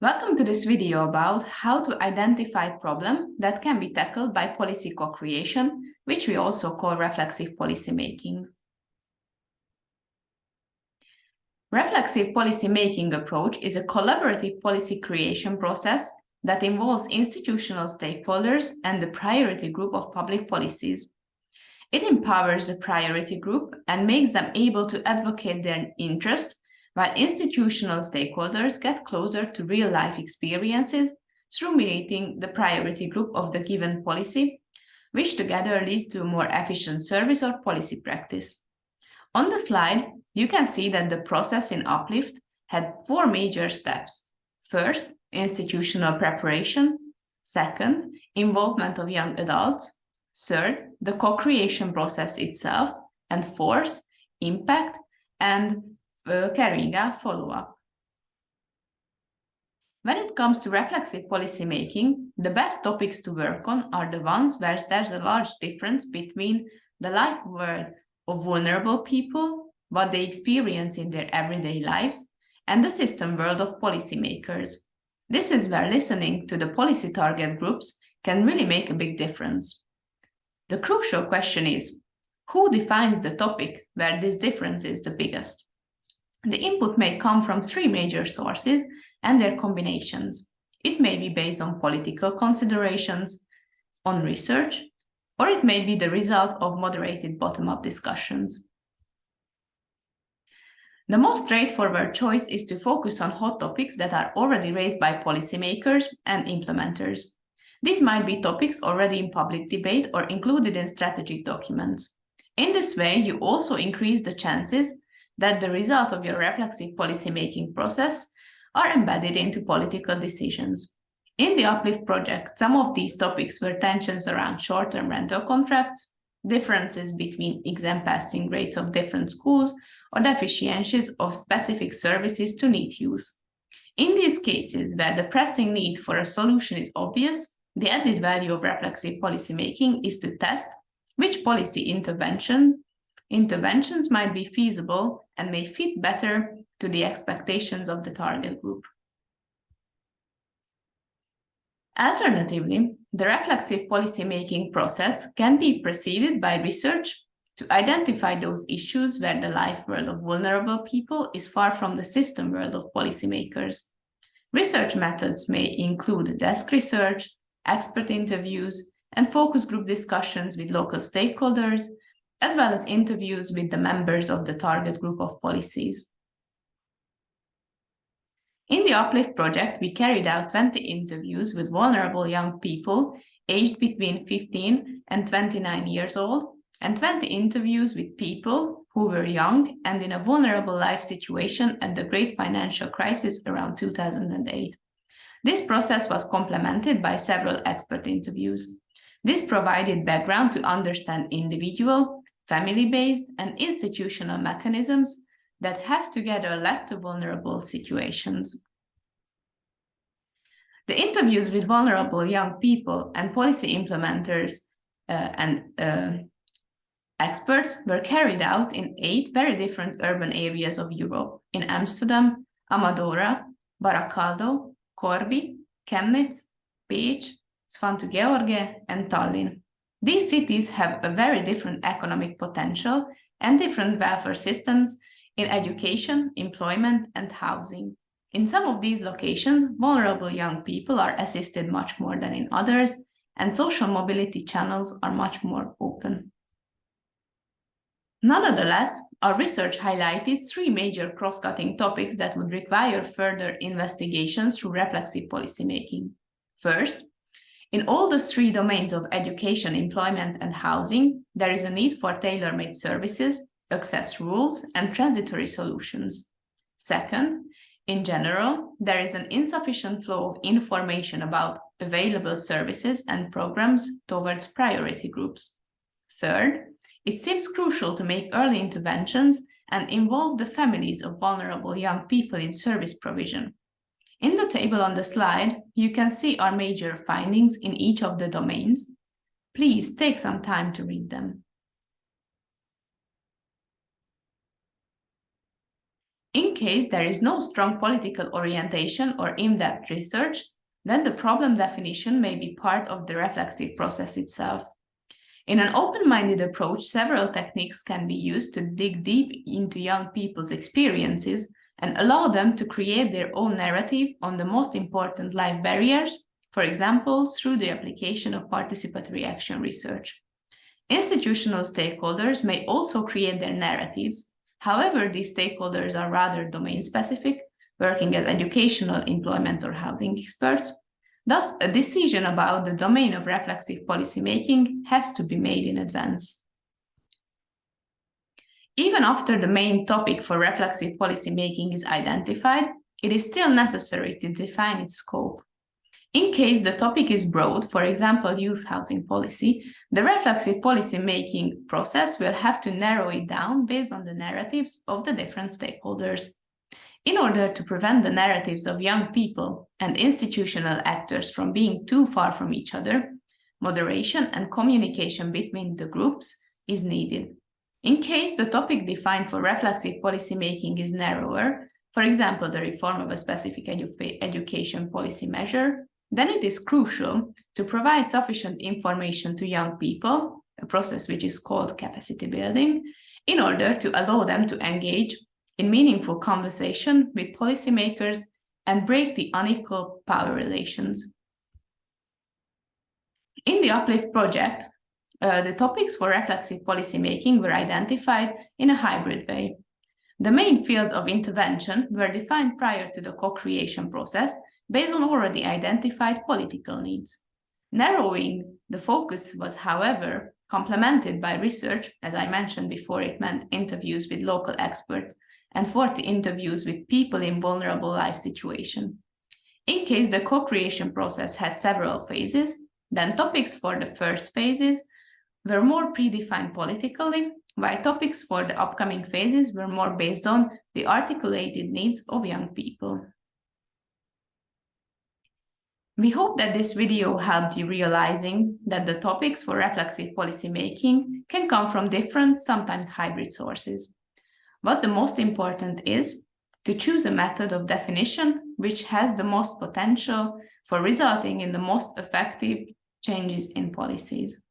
Welcome to this video about how to identify problems that can be tackled by policy co-creation, which we also call reflexive policymaking. Reflexive policymaking approach is a collaborative policy creation process that involves institutional stakeholders and the priority group of public policies. It empowers the priority group and makes them able to advocate their interest, while institutional stakeholders get closer to real-life experiences through meeting the priority group of the given policy, which together leads to a more efficient service or policy practice. On the slide, you can see that the process in Uplift had 4 major steps. First, institutional preparation. Second, involvement of young adults. Third, the co-creation process itself. And fourth, impact and carrying out follow-up. When it comes to reflexive policymaking, the best topics to work on are the ones where there's a large difference between the life world of vulnerable people, what they experience in their everyday lives, and the system world of policymakers. This is where listening to the policy target groups can really make a big difference. The crucial question is, who defines the topic where this difference is the biggest? The input may come from 3 major sources and their combinations. It may be based on political considerations, on research, or it may be the result of moderated bottom-up discussions. The most straightforward choice is to focus on hot topics that are already raised by policymakers and implementers. These might be topics already in public debate or included in strategic documents. In this way, you also increase the chances that the result of your reflexive policymaking process are embedded into political decisions. In the Uplift project, some of these topics were tensions around short-term rental contracts, differences between exam passing rates of different schools, or deficiencies of specific services to need use. In these cases, where the pressing need for a solution is obvious, the added value of reflexive policymaking is to test which policy interventions might be feasible and may fit better to the expectations of the target group. Alternatively, the reflexive policymaking process can be preceded by research to identify those issues where the life world of vulnerable people is far from the system world of policymakers. Research methods may include desk research, expert interviews, and focus group discussions with local stakeholders, as well as interviews with the members of the target group of policies. In the Uplift project, we carried out 20 interviews with vulnerable young people aged between 15 and 29 years old, and 20 interviews with people who were young and in a vulnerable life situation at the great financial crisis around 2008. This process was complemented by several expert interviews. This provided background to understand individual, family-based, and institutional mechanisms that have together led to vulnerable situations. The interviews with vulnerable young people and policy implementers and experts were carried out in 8 very different urban areas of Europe: in Amsterdam, Amadora, Barakaldo, Corby, Chemnitz, Pécs, Sfântu Gheorghe, and Tallinn. These cities have a very different economic potential and different welfare systems in education, employment, and housing. In some of these locations, vulnerable young people are assisted much more than in others, and social mobility channels are much more open. Nonetheless, our research highlighted 3 major cross-cutting topics that would require further investigation through reflexive policymaking. First, in all the 3 domains of education, employment, and housing, there is a need for tailor-made services, access rules, and transitory solutions. Second, in general, there is an insufficient flow of information about available services and programs towards priority groups. Third, it seems crucial to make early interventions and involve the families of vulnerable young people in service provision. In the table on the slide, you can see our major findings in each of the domains. Please take some time to read them. In case there is no strong political orientation or in-depth research, then the problem definition may be part of the reflexive process itself. In an open-minded approach, several techniques can be used to dig deep into young people's experiences and allow them to create their own narrative on the most important life barriers, for example, through the application of participatory action research. Institutional stakeholders may also create their narratives. However, these stakeholders are rather domain-specific, working as educational, employment, or housing experts. Thus, a decision about the domain of reflexive policymaking has to be made in advance. Even after the main topic for reflexive policymaking is identified, it is still necessary to define its scope. In case the topic is broad, for example, youth housing policy, the reflexive policymaking process will have to narrow it down based on the narratives of the different stakeholders. In order to prevent the narratives of young people and institutional actors from being too far from each other, moderation and communication between the groups is needed. In case the topic defined for reflexive policymaking is narrower, for example, the reform of a specific education policy measure, then it is crucial to provide sufficient information to young people, a process which is called capacity building, in order to allow them to engage in meaningful conversation with policymakers and break the unequal power relations. In the Uplift project, the topics for reflexive policymaking were identified in a hybrid way. The main fields of intervention were defined prior to the co-creation process based on already identified political needs. Narrowing the focus was, however, complemented by research. As I mentioned before, it meant interviews with local experts and 40 interviews with people in vulnerable life situations. In case the co-creation process had several phases, then topics for the first phases were more predefined politically, while topics for the upcoming phases were more based on the articulated needs of young people. We hope that this video helped you realizing that the topics for reflexive policymaking can come from different, sometimes hybrid sources. But the most important is to choose a method of definition which has the most potential for resulting in the most effective changes in policies.